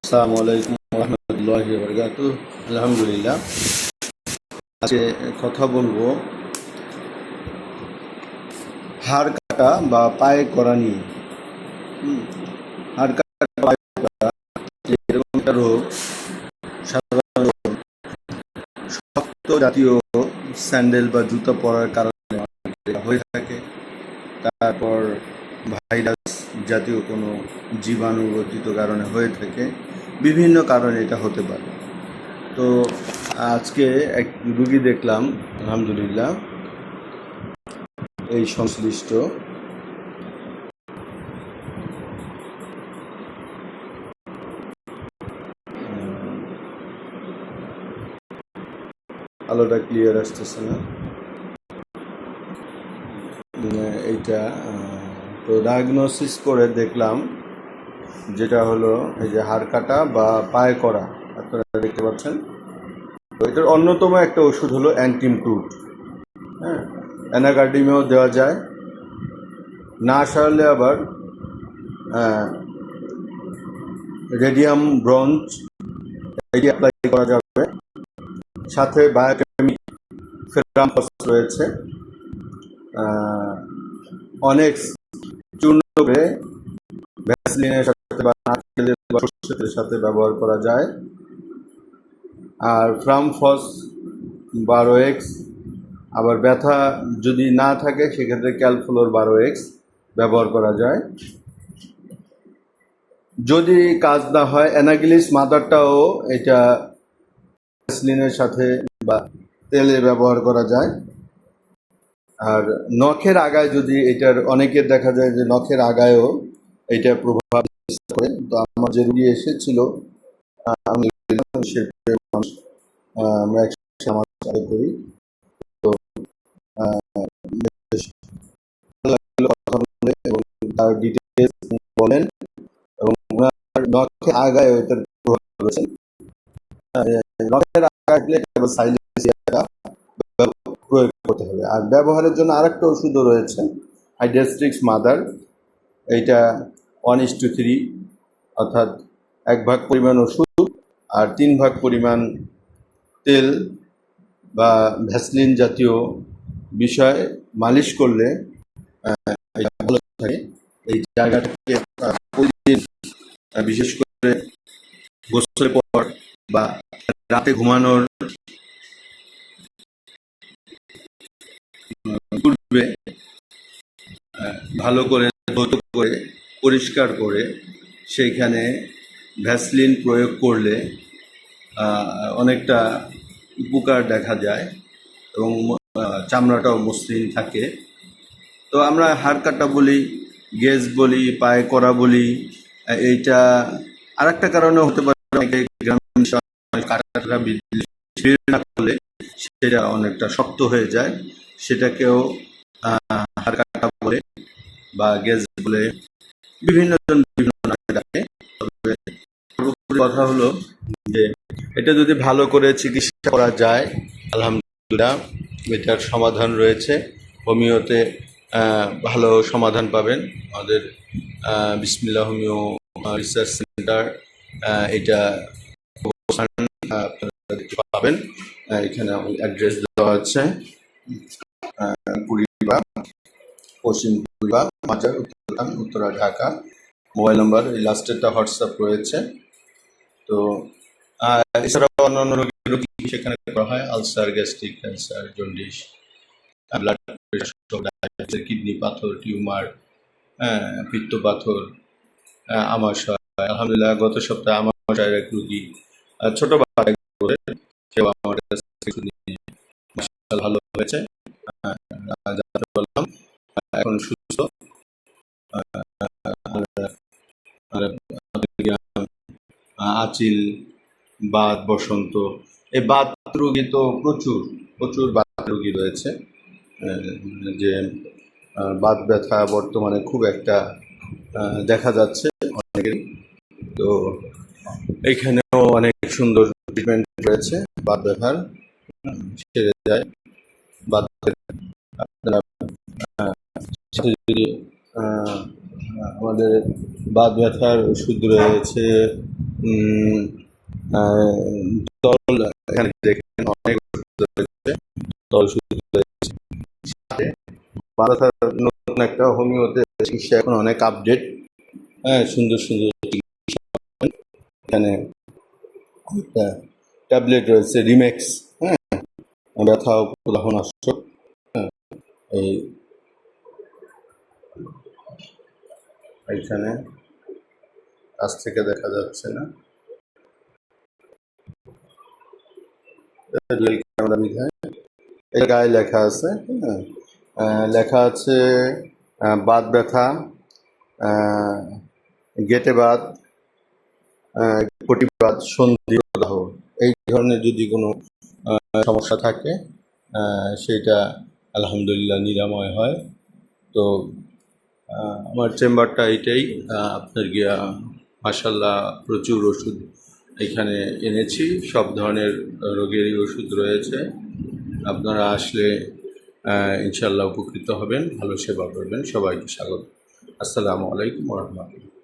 আসসালামু আলাইকুম রহমতুল্লাহি ওয়া বারাকাতুহু। আলহামদুলিল্লাহ, আজকে কথা বলবো হাড় কাটা বা পায়ে করা নিয়ে। হাড় কাটা পায়ে করা যে এরকম একটা রোগ, সাধারণত শক্ত জাতীয় স্যান্ডেল বা জুতা পরার কারণে এটা হয়ে থাকে। তারপর ভাইরাস জাতীয় কোনো জীবাণুবর্তিত কারণে হয়ে থাকে। বিভিন্ন কারণে এটা হতে পারে। তো আজকে এক রুগী দেখলাম, আলহামদুলিল্লাহ, এই সংশ্লিষ্ট আলোটা ক্লিয়ার আসতেছে না। এইটা তো ডায়াগনোসিস করে দেখলাম যেটা হলো এই যে হাড় কাটা বা পায়ে করা, আপনারা দেখতে পাচ্ছেন। তো এটার অন্যতম একটা ওষুধ হলো অ্যান্টিমক্রুট। হ্যাঁ, অ্যানাকার্ডিমেও দেওয়া যায়, না সারলে আবার রেডিয়াম ব্রঞ্জ এটি অ্যাপ্লাই করা যাবে। সাথে বায়োকেমিক ফেরামফস রয়েছে, অনেক চূর্ণ করে ভ্যাসলিনের সাথে বা নারকেলের বা সরষের তেলের সাথে ব্যবহার করা যায়। আর ফ্রামফস 12x, আবার ব্যথা যদি না থাকে সেক্ষেত্রে ক্যালফ্লোর 12x ব্যবহার করা যায়। যদি কাজ না হয় অ্যানাগিলিস মাদারটাও এটা ভ্যাসলিনের সাথে বা তেলে ব্যবহার করা যায়। আর নখের আগায় যদি এটার, অনেকের দেখা যায় যে নখের আগায়ও এটা প্রভাব বিস্তার করে। তো আমার যে রুগী এসেছিল, আমি আমরা একসাথে আমার চালু করি। তো বেশ ভালো লাগলো কথা বলে এবং তার ডিটেলস বলেন, এবং ওনার নখের আগায় এটার প্রভাব রয়েছে। নখের আগায় সাইলেন্সিয়াটা প্রয়োগ করতে হবে। আর ব্যবহারের জন্য আরেকটা ওষুধও রয়েছে, হাইড্রাস্ট্রিক্স মাদার। এইটা 1:3, অর্থাৎ 1 ভাগ পরিমাণ ওষুধ আর 3 ভাগ পরিমাণ তেল বা ভ্যাসলিন জাতীয় বিষয় মালিশ করলে এটা ভালো থাকে। এই জায়গাটাকে প্রতিদিন, বিশেষ করে গোসলের পর বা রাতে ঘুমানোর পূর্বে ভালো করে ধৌত করে পরিষ্কার করে সেইখানে ভ্যাসলিন প্রয়োগ করলে অনেকটা উপকার দেখা যায় এবং চামড়াটাও মসৃণ থাকে। তো আমরা হাড় কাটা বলি, গেজ বলি, পায়ে করা বলি। এইটা আরেকটা কারণে হতে পারে, অনেকে গ্রামীণ কাটাটা বের না করলে সেটা অনেকটা শক্ত হয়ে যায়, সেটাকেও হাড় কাটা বলে বা গেজ বলে, বিভিন্ন জন বিভিন্ন নামে ডাকে। তবে সর্বোপরি কথা হলো যে এটা যদি ভালো করে চিকিৎসা করা যায়, আলহামদুলিল্লাহ এটার সমাধান রয়েছে। হোমিওতে ভালো সমাধান পাবেন। আমাদের বিসমিল্লাহ হোমিও রিসার্চ সেন্টার, এটা আপনারা দেখতে পাবেন। এখানে অ্যাড্রেস দেওয়া আছে, কুড়িবা, পশ্চিম কুড়িবা, মাজার, উত্তরা, ঢাকা। মোবাইল নাম্বার এই লাস্টেরটা হোয়াটসঅ্যাপ রয়েছে। তো এছাড়াও অন্যান্য রোগী সেখানে করা হয়, ulcer, gastric, cancer, jaundice, blood pressure, kidney পাথর, টিউমার, পিত্ত পাথর, আমাশয়। আলহামদুলিল্লাহ গত সপ্তাহে আমাশয়ের এক রুগী, ছোট বাচ্চা করে, সেও আমার কাছ থেকে নিয়ে মাশাআল্লাহ ভালো হয়েছে। জানতে পারলাম এখন সুস্থ। আচিল, বাত, বসন্ত, এই বাত রোগী তো প্রচুর প্রচুর বাত রোগী রয়েছে। যে বাত ব্যথা বর্তমানে খুব একটা দেখা যাচ্ছে অনেকেরই। তো এখানেও অনেক সুন্দর ট্রিটমেন্ট রয়েছে বাত ব্যথার, সেরে যায় বাত। আপনারা যদি আমাদের বাত ব্যথার ওষুধ রয়েছে উম, আহ, তরল এখানে দেখেন অনেক ওষুধ রয়েছে, তরল ওষুধ রয়েছে। বারাসাত নতুন একটা হোমিওতে চিকিৎসা এখন অনেক আপডেট, হ্যাঁ, সুন্দর সুন্দর চিকিৎসা এখানে। একটা ট্যাবলেট রয়েছে রিমেক্স, হ্যাঁ, ব্যথা ও প্রদাহনাশক। হ্যাঁ, এই এইখানে কাছ থেকে দেখা যাচ্ছে না, ডুয়েল ক্যামেরা বিধায় এর গায়ে লেখা আছে, হ্যাঁ, লেখা আছে বাত ব্যথা, আহ, গেটে বাত, কটিবাত, সন্ধি প্রদাহ, এই ধরনের যদি কোনো সমস্যা থাকে সেটা আলহামদুলিল্লাহ নিরাময় হয়। তো আমার চেম্বারটা এইটাই। আপনার গিয়া মাশাল্লাহ প্রচুর ওষুধ এখানে এনেছি, সব ধরনের রোগেরই ওষুধ রয়েছে। আপনারা আসলে ইনশাল্লাহ উপকৃত হবেন, ভালো সেবা করবেন। সবাইকে স্বাগত। আসসালামু আলাইকুম ওয়া রাহমাতুল্লাহ।